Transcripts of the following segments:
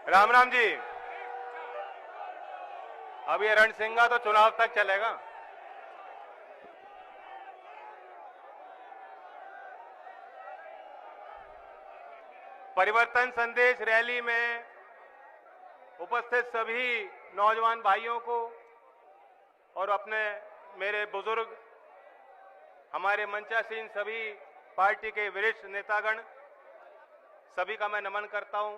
राम राम जी। अब ये रणसिंगा तो चुनाव तक चलेगा। परिवर्तन संदेश रैली में उपस्थित सभी नौजवान भाइयों को और अपने मेरे बुजुर्ग, हमारे मंचासीन सभी पार्टी के वरिष्ठ नेतागण, सभी का मैं नमन करता हूं,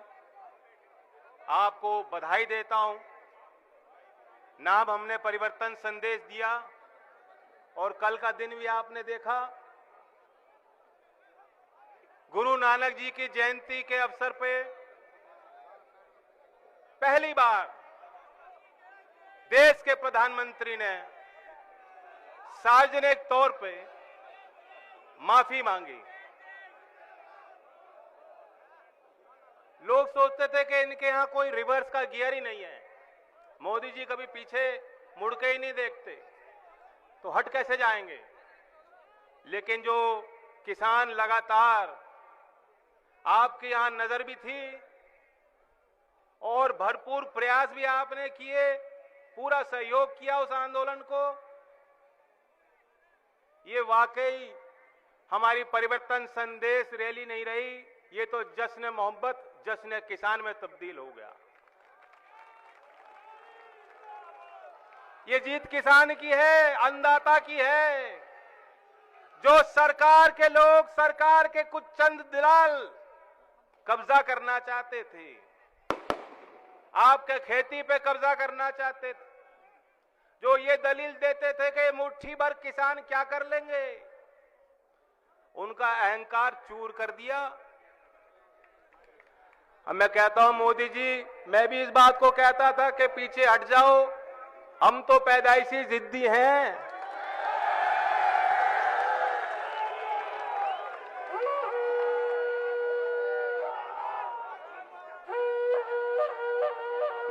आपको बधाई देता हूं। नाम हमने परिवर्तन संदेश दिया और कल का दिन भी आपने देखा। गुरु नानक जी की जयंती के अवसर पे पहली बार देश के प्रधानमंत्री ने सार्वजनिक तौर पे माफी मांगी। लोग सोचते थे कि इनके यहां कोई रिवर्स का गियर ही नहीं है, मोदी जी कभी पीछे मुड़ के ही नहीं देखते, तो हट कैसे जाएंगे। लेकिन जो किसान लगातार आपके यहां नजर भी थी और भरपूर प्रयास भी आपने किए, पूरा सहयोग किया उस आंदोलन को, ये वाकई हमारी परिवर्तन संदेश रैली नहीं रही, ये तो जश्न मोहब्बत, जश्न किसान में तब्दील हो गया। ये जीत किसान की है, अन्नदाता की है। जो सरकार के लोग, सरकार के कुछ चंद दलाल कब्जा करना चाहते थे, आपके खेती पे कब्जा करना चाहते थे, जो ये दलील देते थे कि मुट्ठी भर किसान क्या कर लेंगे, उनका अहंकार चूर कर दिया। अब मैं कहता हूं मोदी जी, मैं भी इस बात को कहता था कि पीछे हट जाओ, हम तो पैदाइशी जिद्दी हैं।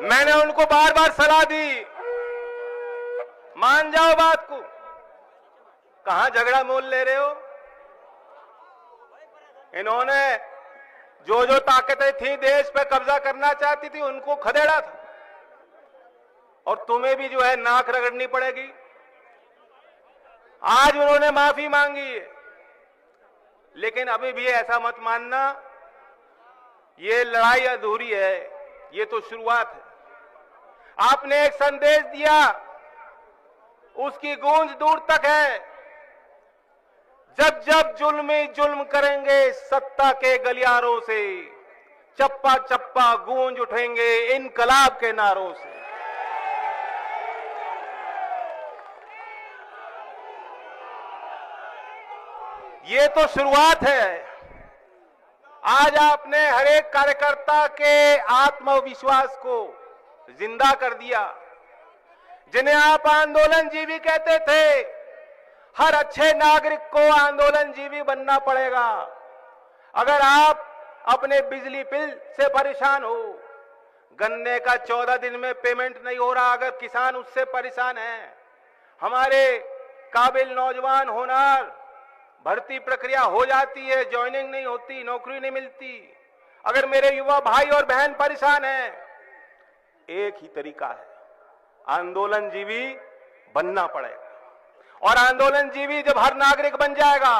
मैंने उनको बार बार सलाह दी, मान जाओ बात को, कहां झगड़ा मोल ले रहे हो। इन्होंने जो जो ताकतें थी देश पे कब्जा करना चाहती थी, उनको खदेड़ा था, और तुम्हें भी जो है नाक रगड़नी पड़ेगी। आज उन्होंने माफी मांगी है, लेकिन अभी भी ऐसा मत मानना ये लड़ाई अधूरी है, ये तो शुरुआत है। आपने एक संदेश दिया, उसकी गूंज दूर तक है। जब जब जुल्मी जुल्म करेंगे सत्ता के गलियारों से, चप्पा चप्पा गूंज उठेंगे इनकलाब के नारों से। ये तो शुरुआत है। आज आपने हर एक कार्यकर्ता के आत्मविश्वास को जिंदा कर दिया, जिन्हें आप आंदोलन जीवी कहते थे। हर अच्छे नागरिक को आंदोलन जीवी बनना पड़ेगा। अगर आप अपने बिजली बिल से परेशान हो, गन्ने का 14 दिन में पेमेंट नहीं हो रहा, अगर किसान उससे परेशान है, हमारे काबिल नौजवान होनार, भर्ती प्रक्रिया हो जाती है, ज्वाइनिंग नहीं होती, नौकरी नहीं मिलती, अगर मेरे युवा भाई और बहन परेशान हैं, एक ही तरीका है, आंदोलन जीवी बनना पड़ेगा। और आंदोलन जीवी जब हर नागरिक बन जाएगा,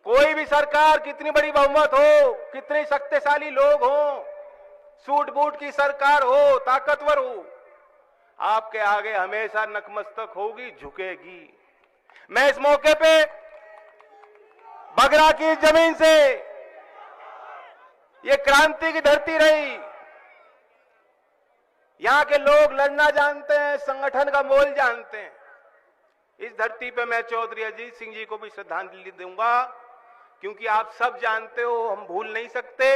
कोई भी सरकार कितनी बड़ी बहुमत हो, कितने शक्तिशाली लोग हो, सूट बूट की सरकार हो, ताकतवर हो, आपके आगे हमेशा नतमस्तक होगी, झुकेगी। मैं इस मौके पे बगरा की जमीन से, ये क्रांति की धरती रही, यहां के लोग लड़ना जानते हैं, संगठन का मोल जानते हैं। इस धरती पे मैं चौधरी अजीत सिंह जी को भी श्रद्धांजलि दूंगा, क्योंकि आप सब जानते हो, हम भूल नहीं सकते,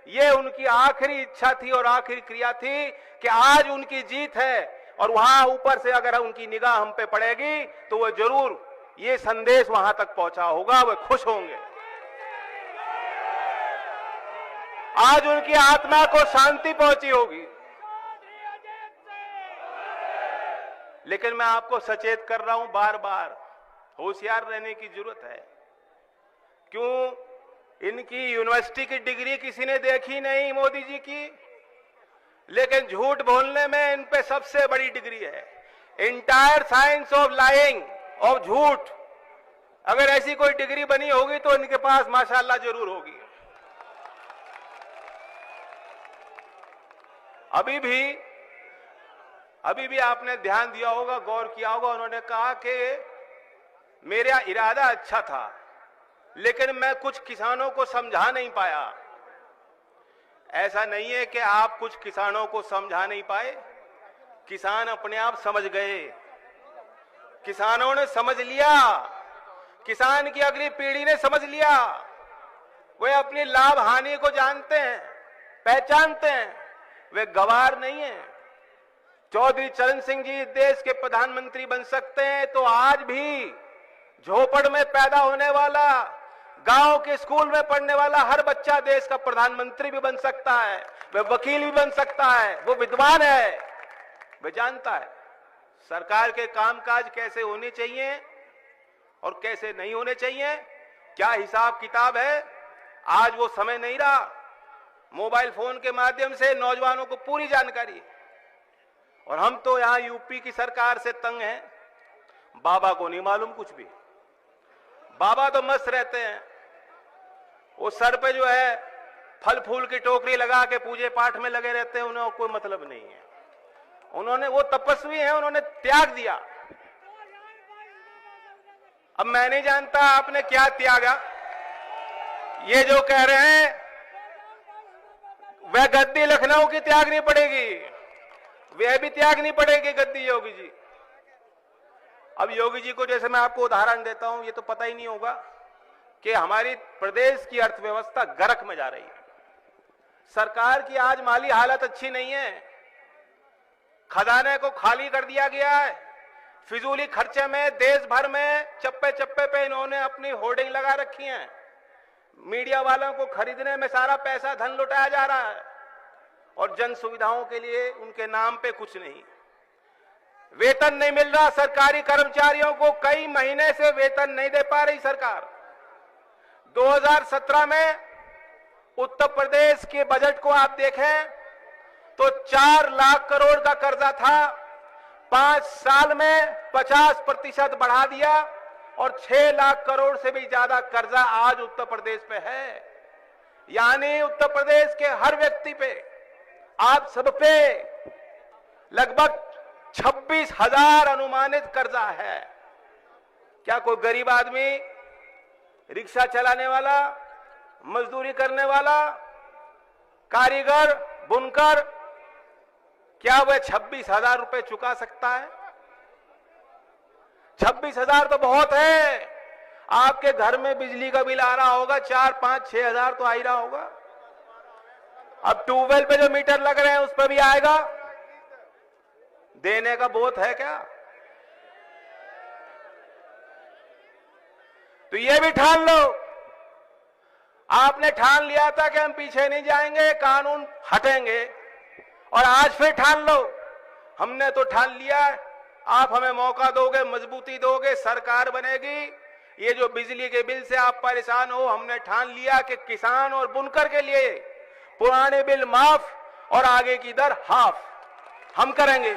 ये उनकी आखिरी इच्छा थी और आखिरी क्रिया थी कि आज उनकी जीत है, और वहां ऊपर से अगर उनकी निगाह हम पे पड़ेगी तो वो जरूर ये संदेश वहां तक पहुंचा होगा, वे खुश होंगे। आज उनकी आत्मा को शांति पहुंची होगी। लेकिन मैं आपको सचेत कर रहा हूं, बार बार होशियार रहने की जरूरत है। क्यों? इनकी यूनिवर्सिटी की डिग्री किसी ने देखी नहीं मोदी जी की। लेकिन झूठ बोलने में इन पे सबसे बड़ी डिग्री है। Entire science of lying, of झूठ, अगर ऐसी कोई डिग्री बनी होगी तो इनके पास माशाअल्लाह जरूर होगी। अभी भी आपने ध्यान दिया होगा, गौर किया होगा, उन्होंने कहा कि मेरा इरादा अच्छा था लेकिन मैं कुछ किसानों को समझा नहीं पाया। ऐसा नहीं है कि आप कुछ किसानों को समझा नहीं पाए, किसान अपने आप समझ गए। किसानों ने समझ लिया, किसान की अगली पीढ़ी ने समझ लिया। वे अपनी लाभ हानि को जानते हैं, पहचानते हैं, वे गवार नहीं है। चौधरी चरण सिंह जी देश के प्रधानमंत्री बन सकते हैं तो आज भी झोपड़ में पैदा होने वाला, गांव के स्कूल में पढ़ने वाला हर बच्चा देश का प्रधानमंत्री भी बन सकता है, वह वकील भी बन सकता है, वो विद्वान है, वह जानता है सरकार के कामकाज कैसे होने चाहिए और कैसे नहीं होने चाहिए, क्या हिसाब किताब है। आज वो समय नहीं रहा, मोबाइल फोन के माध्यम से नौजवानों को पूरी जानकारी है। और हम तो यहां यूपी की सरकार से तंग हैं, बाबा को नहीं मालूम कुछ भी। बाबा तो मस्त रहते हैं, वो सर पे जो है फल फूल की टोकरी लगा के पूजे पाठ में लगे रहते हैं, उन्हें कोई मतलब नहीं है। उन्होंने, वो तपस्वी हैं, उन्होंने त्याग दिया। अब मैं नहीं जानता आपने क्या त्यागा। ये जो कह रहे हैं वह गद्दी लखनऊ की त्यागनी पड़ेगी, वह भी त्यागनी पड़ेगी गद्दी योगी जी। अब योगी जी को जैसे मैं आपको उदाहरण देता हूं, ये तो पता ही नहीं होगा कि हमारी प्रदेश की अर्थव्यवस्था गर्क में जा रही है। सरकार की आज माली हालत अच्छी नहीं है, खजाने को खाली कर दिया गया है। फिजूली खर्चे में देश भर में चप्पे चप्पे पे इन्होंने अपनी होर्डिंग लगा रखी है। मीडिया वालों को खरीदने में सारा पैसा धन लुटाया जा रहा है और जन सुविधाओं के लिए उनके नाम पे कुछ नहीं। वेतन नहीं मिल रहा सरकारी कर्मचारियों को, कई महीने से वेतन नहीं दे पा रही सरकार। 2017 में उत्तर प्रदेश के बजट को आप देखें तो 4 लाख करोड़ का कर्जा था, 5 साल में 50% बढ़ा दिया और 6 लाख करोड़ से भी ज्यादा कर्जा आज उत्तर प्रदेश पे है। यानी उत्तर प्रदेश के हर व्यक्ति पे, आप सब पे लगभग 26,000 अनुमानित कर्जा है। क्या कोई गरीब आदमी, रिक्शा चलाने वाला, मजदूरी करने वाला, कारीगर, बुनकर, क्या वह 26,000 रुपए चुका सकता है? 26,000 तो बहुत है। आपके घर में बिजली का बिल आ रहा होगा 4, 5, 6 हजार तो आ ही रहा होगा। अब ट्यूबवेल पे जो मीटर लग रहे हैं उस पर भी आएगा। देने का बोध है क्या? तो ये भी ठान लो। आपने ठान लिया था कि हम पीछे नहीं जाएंगे, कानून हटेंगे, और आज फिर ठान लो। हमने तो ठान लिया है, आप हमें मौका दोगे, मजबूती दोगे, सरकार बनेगी। ये जो बिजली के बिल से आप परेशान हो, हमने ठान लिया कि किसान और बुनकर के लिए पुराने बिल माफ और आगे की दर हाफ हम करेंगे।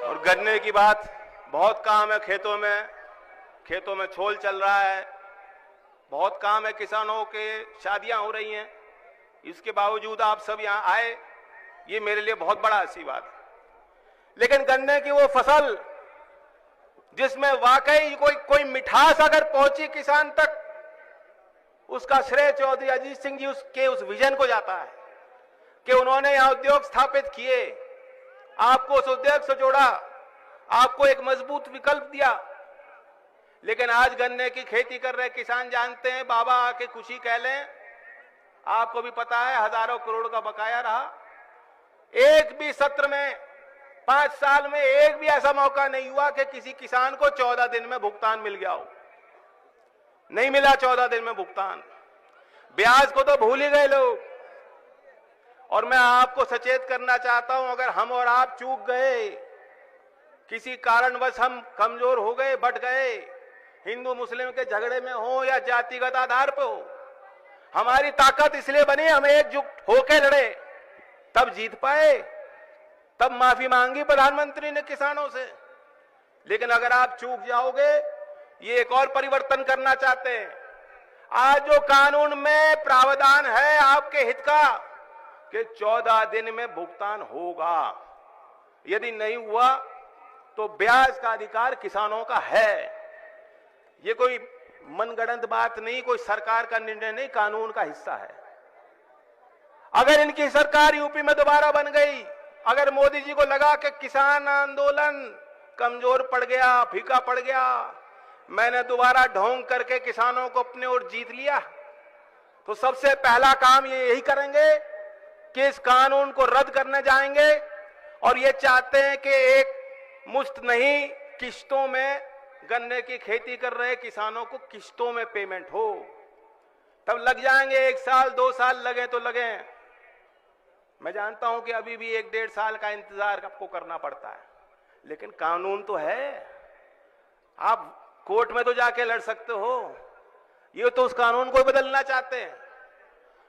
और गन्ने की बात, बहुत काम है खेतों में छोल चल रहा है, बहुत काम है, किसानों के शादियां हो रही हैं। इसके बावजूद आप सब यहां आए, ये मेरे लिए बहुत बड़ा आशीर्वाद है। लेकिन गन्ने की वो फसल जिसमें वाकई कोई मिठास अगर पहुंची किसान तक, उसका श्रेय चौधरी अजीत सिंह जी उसके उस विजन को जाता है कि उन्होंने यहां उद्योग स्थापित किए, आपको उस उद्योग से जोड़ा, आपको एक मजबूत विकल्प दिया। लेकिन आज गन्ने की खेती कर रहे किसान जानते हैं, बाबा आके खुशी कह लें, आपको भी पता है हजारों करोड़ का बकाया रहा। एक भी सत्र में 5 साल में एक भी ऐसा मौका नहीं हुआ कि किसी किसान को 14 दिन में भुगतान मिल गया हो। नहीं मिला 14 दिन में भुगतान। ब्याज को तो भूल ही गए लोग। और मैं आपको सचेत करना चाहता हूं, अगर हम और आप चूक गए किसी कारणवश हम कमजोर हो गए, बट गए, हिंदू मुस्लिम के झगड़े में हो या जातिगत आधार पर हो, हमारी ताकत इसलिए बनी हम एकजुट होकर लड़े, तब जीत पाए, तब माफी मांगी प्रधानमंत्री ने किसानों से। लेकिन अगर आप चूक जाओगे, ये एक और परिवर्तन करना चाहते हैं। आज जो कानून में प्रावधान है आपके हित का कि 14 दिन में भुगतान होगा, यदि नहीं हुआ तो ब्याज का अधिकार किसानों का है। ये कोई मनगढ़ंत बात नहीं, कोई सरकार का निर्णय नहीं, कानून का हिस्सा है। अगर इनकी सरकार यूपी में दोबारा बन गई, अगर मोदी जी को लगा कि किसान आंदोलन कमजोर पड़ गया, फीका पड़ गया, मैंने दोबारा ढोंग करके किसानों को अपने ओर जीत लिया, तो सबसे पहला काम ये यही करेंगे कि इस कानून को रद्द करने जाएंगे। और ये चाहते हैं कि एक मुश्त नहीं, किश्तों में गन्ने की खेती कर रहे किसानों को किश्तों में पेमेंट हो। तब लग जाएंगे 1 साल 2 साल, लगे तो लगे। मैं जानता हूं कि अभी भी 1-1.5 साल का इंतजार आपको करना पड़ता है, लेकिन कानून तो है, आप कोर्ट में तो जाके लड़ सकते हो। ये तो उस कानून को बदलना चाहते हैं।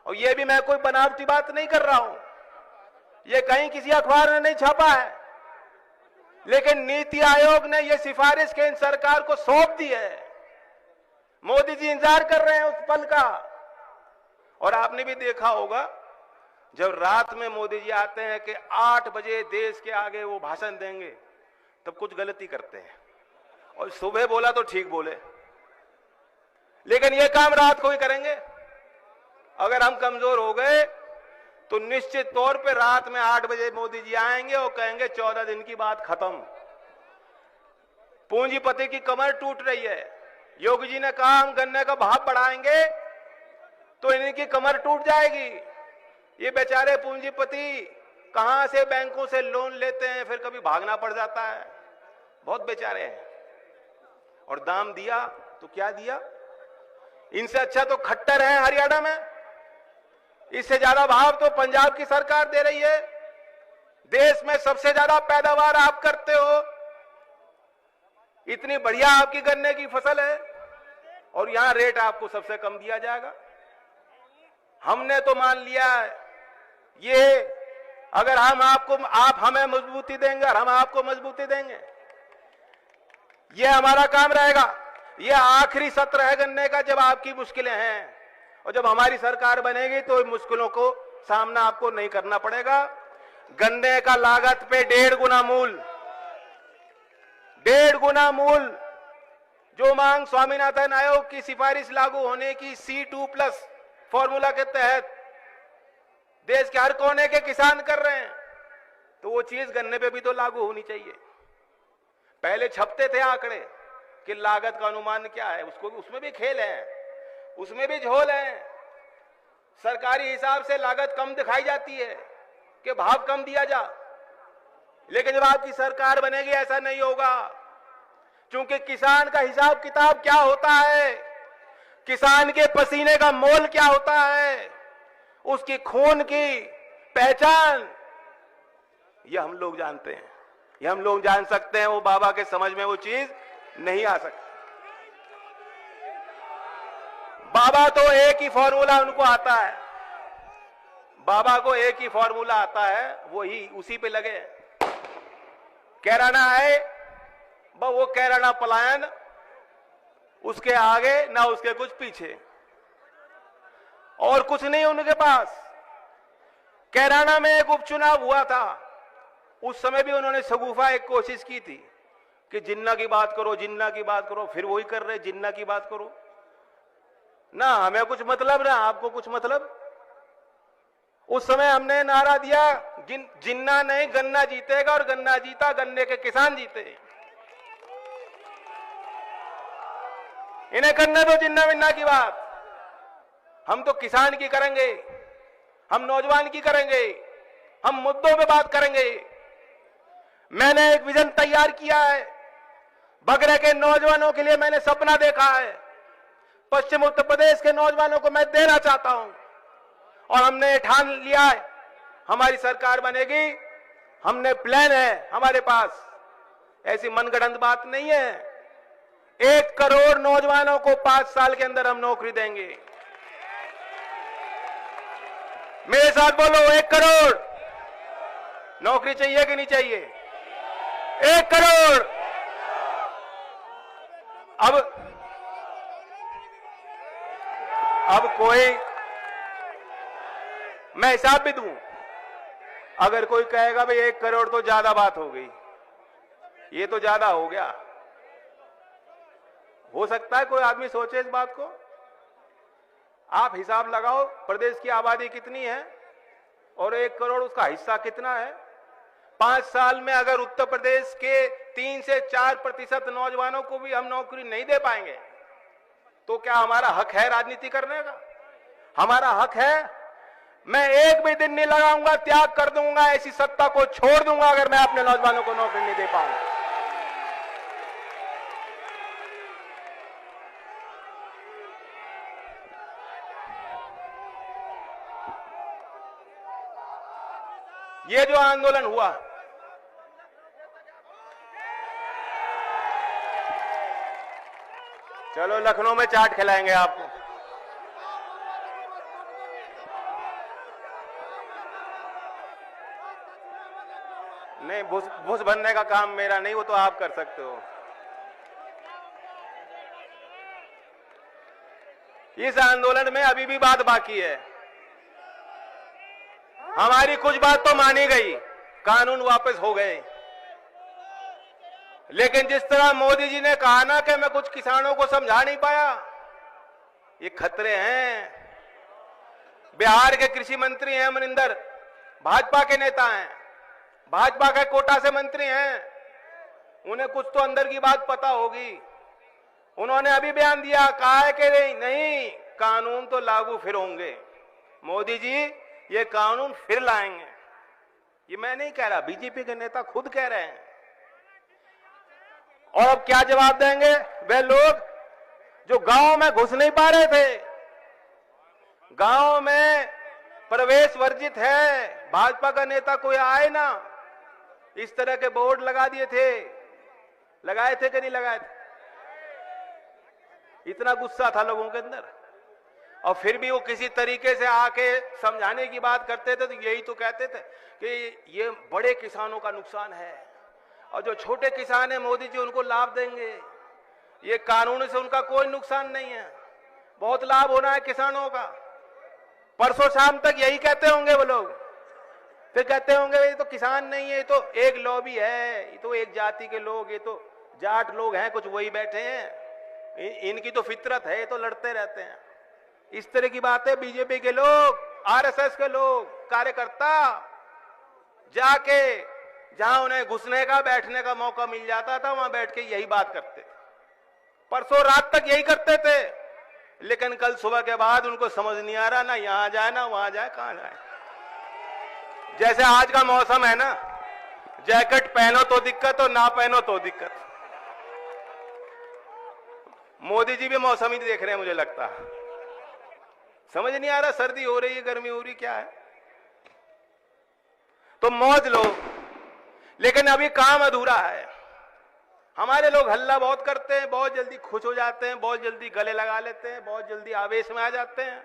और ये भी मैं कोई बनावटी बात नहीं कर रहा हूं, ये कहीं किसी अखबार ने नहीं छापा है, लेकिन नीति आयोग ने यह सिफारिश केंद्र सरकार को सौंप दी है। मोदी जी इंतजार कर रहे हैं उस पल का। और आपने भी देखा होगा, जब रात में मोदी जी आते हैं कि 8 बजे देश के आगे वो भाषण देंगे, तब कुछ गलती करते हैं, और सुबह बोला तो ठीक बोले, लेकिन ये काम रात को ही करेंगे। अगर हम कमजोर हो गए तो निश्चित तौर पे रात में 8 बजे मोदी जी आएंगे और कहेंगे 14 दिन की बात खत्म। पूंजीपति की कमर टूट रही है। योगी जी ने कहा हम गन्ने का भाव बढ़ाएंगे तो इनकी कमर टूट जाएगी। ये बेचारे पूंजीपति कहां से बैंकों से लोन लेते हैं, फिर कभी भागना पड़ जाता है, बहुत बेचारे हैं। और दाम दिया तो क्या दिया, इनसे अच्छा तो खट्टर है हरियाणा में, इससे ज्यादा भाव तो पंजाब की सरकार दे रही है। देश में सबसे ज्यादा पैदावार आप करते हो, इतनी बढ़िया आपकी गन्ने की फसल है, और यहां रेट आपको सबसे कम दिया जाएगा। हमने तो मान लिया है ये, अगर आप हमें मजबूती देंगे और हम आपको मजबूती देंगे, ये हमारा काम रहेगा। ये आखिरी सत्र है गन्ने का, जब आपकी मुश्किलें हैं, और जब हमारी सरकार बनेगी तो इन मुश्किलों को सामना आपको नहीं करना पड़ेगा। गन्ने का लागत पे 1.5 गुना मूल, 1.5 गुना मूल जो मांग स्वामीनाथन आयोग की सिफारिश लागू होने की C2+ फॉर्मूला के तहत देश के हर कोने के किसान कर रहे हैं, तो वो चीज गन्ने पे भी तो लागू होनी चाहिए। पहले छपते थे आंकड़े कि लागत का अनुमान क्या है, उसमें भी खेल है, उसमें भी झोल है। सरकारी हिसाब से लागत कम दिखाई जाती है कि भाव कम दिया जा, लेकिन जब आपकी सरकार बनेगी ऐसा नहीं होगा, क्योंकि किसान का हिसाब किताब क्या होता है, किसान के पसीने का मोल क्या होता है, उसकी खून की पहचान, ये हम लोग जानते हैं, ये हम लोग जान सकते हैं। वो बाबा के समझ में वो चीज नहीं आ सकती। बाबा तो एक ही फॉर्मूला उनको आता है, बाबा को एक ही फॉर्मूला आता है, वही उसी पे लगे। कैराना है, वो कैराना पलायन, उसके आगे ना उसके कुछ पीछे, और कुछ नहीं उनके पास। कैराना में एक उपचुनाव हुआ था, उस समय भी उन्होंने शगुफा एक कोशिश की थी कि जिन्ना की बात करो, जिन्ना की बात करो, फिर वही कर रहे जिन्ना की बात करो। ना हमें कुछ मतलब, ना आपको कुछ मतलब। उस समय हमने नारा दिया जिन्ना नहीं गन्ना जीतेगा, और गन्ना जीता, गन्ने के किसान जीते। इन्हें करने दो जिन्ना विन्ना की बात, हम तो किसान की करेंगे, हम नौजवान की करेंगे, हम मुद्दों पे बात करेंगे। मैंने एक विजन तैयार किया है, बगरे के नौजवानों के लिए मैंने सपना देखा है, पश्चिम उत्तर प्रदेश के नौजवानों को मैं देना चाहता हूं, और हमने ठान लिया है हमारी सरकार बनेगी, हमने प्लान है हमारे पास, ऐसी मनगढ़ंत बात नहीं है। 1 करोड़ नौजवानों को 5 साल के अंदर हम नौकरी देंगे। मेरे साथ बोलो, 1 करोड़ नौकरी चाहिए कि नहीं चाहिए? 1 करोड़। अब कोई, मैं हिसाब भी दूं, अगर कोई कहेगा भाई 1 करोड़ तो ज्यादा बात हो गई, ये तो ज्यादा हो गया, हो सकता है कोई आदमी सोचे इस बात को। आप हिसाब लगाओ, प्रदेश की आबादी कितनी है और 1 करोड़ उसका हिस्सा कितना है। 5 साल में अगर उत्तर प्रदेश के 3 से 4% नौजवानों को भी हम नौकरी नहीं दे पाएंगे तो क्या हमारा हक है राजनीति करने का? हमारा हक है। मैं एक भी दिन नहीं लगाऊंगा, त्याग कर दूंगा, ऐसी सत्ता को छोड़ दूंगा अगर मैं अपने नौजवानों को नौकरी नहीं दे पाऊंगा। ये जो आंदोलन हुआ, चलो लखनऊ में चाट खिलाएंगे आपको। नहीं, भूस भरने का काम मेरा नहीं, वो तो आप कर सकते हो। इस आंदोलन में अभी भी बात बाकी है। हमारी कुछ बात तो मानी गई, कानून वापस हो गए, लेकिन जिस तरह मोदी जी ने कहा ना कि मैं कुछ किसानों को समझा नहीं पाया, ये खतरे हैं। बिहार के कृषि मंत्री हैं अमरिंदर, भाजपा के नेता हैं, भाजपा के कोटा से मंत्री हैं, उन्हें कुछ तो अंदर की बात पता होगी। उन्होंने अभी बयान दिया, कहा है कि नहीं, कानून तो लागू फिर होंगे, मोदी जी ये कानून फिर लाएंगे। ये मैं नहीं कह रहा, बीजेपी के नेता खुद कह रहे हैं। और अब क्या जवाब देंगे वे लोग जो गांव में घुस नहीं पा रहे थे? गांव में प्रवेश वर्जित है, भाजपा का नेता कोई आए ना, इस तरह के बोर्ड लगा दिए थे, लगाए थे कि नहीं लगाए थे? इतना गुस्सा था लोगों के अंदर, और फिर भी वो किसी तरीके से आके समझाने की बात करते थे तो यही तो कहते थे कि ये बड़े किसानों का नुकसान है और जो छोटे किसान है मोदी जी उनको लाभ देंगे, ये कानून से उनका कोई नुकसान नहीं है, बहुत लाभ होना है किसानों का। परसों शाम तक यही कहते होंगे वो लोग, फिर कहते होंगे ये तो किसान नहीं है, ये तो एक लॉबी है, ये तो एक जाति के लोग, ये तो जाट लोग हैं, कुछ वही बैठे हैं, इनकी तो फितरत है, ये तो लड़ते रहते हैं। इस तरह की बातें बीजेपी के लोग, आरएसएस के लोग, कार्यकर्ता जाके जहां उन्हें घुसने का, बैठने का मौका मिल जाता था वहां बैठ के यही बात करते थे। परसों रात तक यही करते थे, लेकिन कल सुबह के बाद उनको समझ नहीं आ रहा, ना यहां जाए ना वहां जाए, कहां जाए। जैसे आज का मौसम है ना, जैकेट पहनो तो दिक्कत और ना पहनो तो दिक्कत। मोदी जी भी मौसम ही देख रहे हैं मुझे लगता है, समझ नहीं आ रहा सर्दी हो रही है, गर्मी हो रही, क्या है। तो मौज लो, लेकिन अभी काम अधूरा है। हमारे लोग हल्ला बहुत करते हैं, बहुत जल्दी खुश हो जाते हैं, बहुत जल्दी गले लगा लेते हैं, बहुत जल्दी आवेश में आ जाते हैं,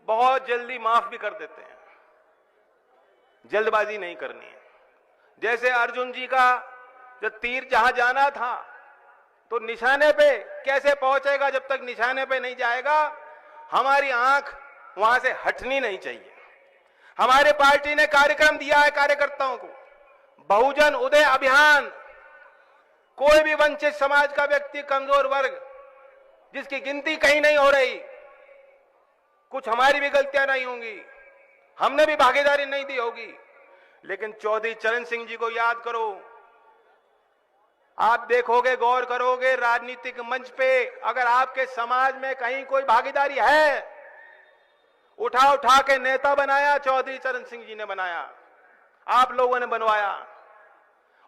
बहुत जल्दी माफ भी कर देते हैं। जल्दबाजी नहीं करनी है। जैसे अर्जुन जी का जो तीर जहां जाना था तो निशाने पे कैसे पहुंचेगा, जब तक निशाने पे नहीं जाएगा हमारी आंख वहां से हटनी नहीं चाहिए। हमारे पार्टी ने कार्यक्रम दिया है कार्यकर्ताओं को, बहुजन उदय अभियान। कोई भी वंचित समाज का व्यक्ति, कमजोर वर्ग जिसकी गिनती कहीं नहीं हो रही, कुछ हमारी भी गलतियां नहीं होंगी, हमने भी भागीदारी नहीं दी होगी, लेकिन चौधरी चरण सिंह जी को याद करो। आप देखोगे, गौर करोगे, राजनीतिक मंच पे अगर आपके समाज में कहीं कोई भागीदारी है, उठा उठा के नेता बनाया चौधरी चरण सिंह जी ने बनाया, आप लोगों ने बनवाया।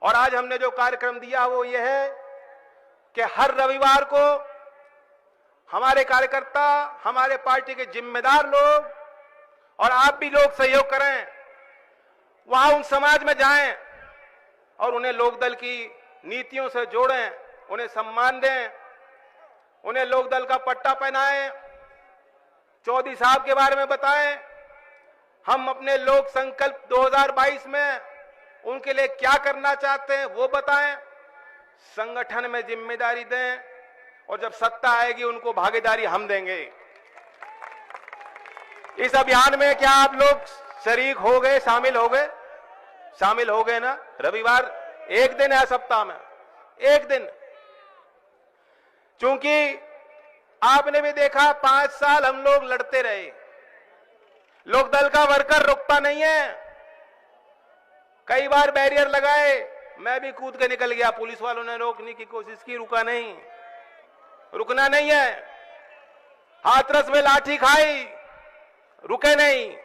और आज हमने जो कार्यक्रम दिया वो ये है कि हर रविवार को हमारे कार्यकर्ता, हमारे पार्टी के जिम्मेदार लोग और आप भी लोग सहयोग करें, वहां उन समाज में जाएं और उन्हें लोकदल की नीतियों से जोड़ें, उन्हें सम्मान दें, उन्हें लोकदल का पट्टा पहनाएं, चौधरी साहब के बारे में बताएं। हम अपने लोक संकल्प 2022 में उनके लिए क्या करना चाहते हैं वो बताएं, संगठन में जिम्मेदारी दें और जब सत्ता आएगी उनको भागीदारी हम देंगे। इस अभियान में क्या आप लोग शरीक हो गए, शामिल हो गए? शामिल हो गए ना? रविवार एक दिन है सप्ताह में, एक दिन। क्योंकि आपने भी देखा 5 साल हम लोग लड़ते रहे, लोकदल का वर्कर रुकता नहीं है। कई बार बैरियर लगाए, मैं भी कूद के निकल गया, पुलिस वालों ने रोकने की कोशिश की, रुका नहीं, रुकना नहीं है। हाथरस में लाठी खाई, रुके नहीं।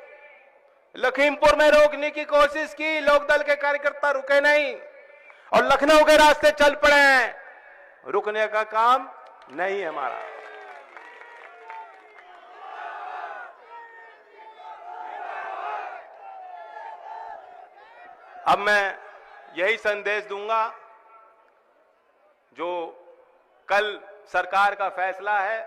लखीमपुर में रोकने की कोशिश की, लोकदल के कार्यकर्ता रुके नहीं, और लखनऊ के रास्ते चल पड़े हैं। रुकने का काम नहीं है हमारा। अब मैं यही संदेश दूंगा, जो कल सरकार का फैसला है,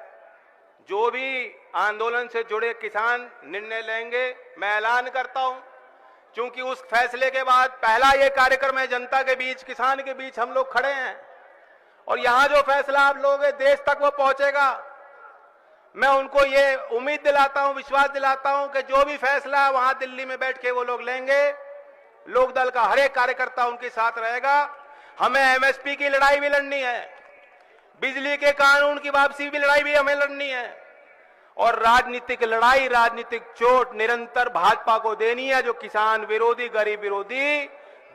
जो भी आंदोलन से जुड़े किसान निर्णय लेंगे, मैं ऐलान करता हूं, क्योंकि उस फैसले के बाद पहला ये कार्यक्रम है जनता के बीच, किसान के बीच हम लोग खड़े हैं, और यहां जो फैसला आप लोगे देश तक वो पहुंचेगा। मैं उनको ये उम्मीद दिलाता हूं, विश्वास दिलाता हूं कि जो भी फैसला वहां दिल्ली में बैठ के वो लोग लेंगे, लोकदल का हर एक कार्यकर्ता उनके साथ रहेगा। हमें एमएसपी की लड़ाई भी लड़नी है, बिजली के कानून की वापसी की लड़ाई भी हमें लड़नी है, और राजनीतिक लड़ाई, राजनीतिक चोट निरंतर भाजपा को देनी है। जो किसान विरोधी, गरीब विरोधी,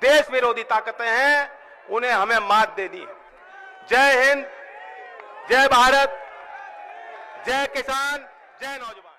देश विरोधी ताकतें हैं, उन्हें हमें मात देनी है। जय हिंद, जय भारत, जय किसान, जय नौजवान।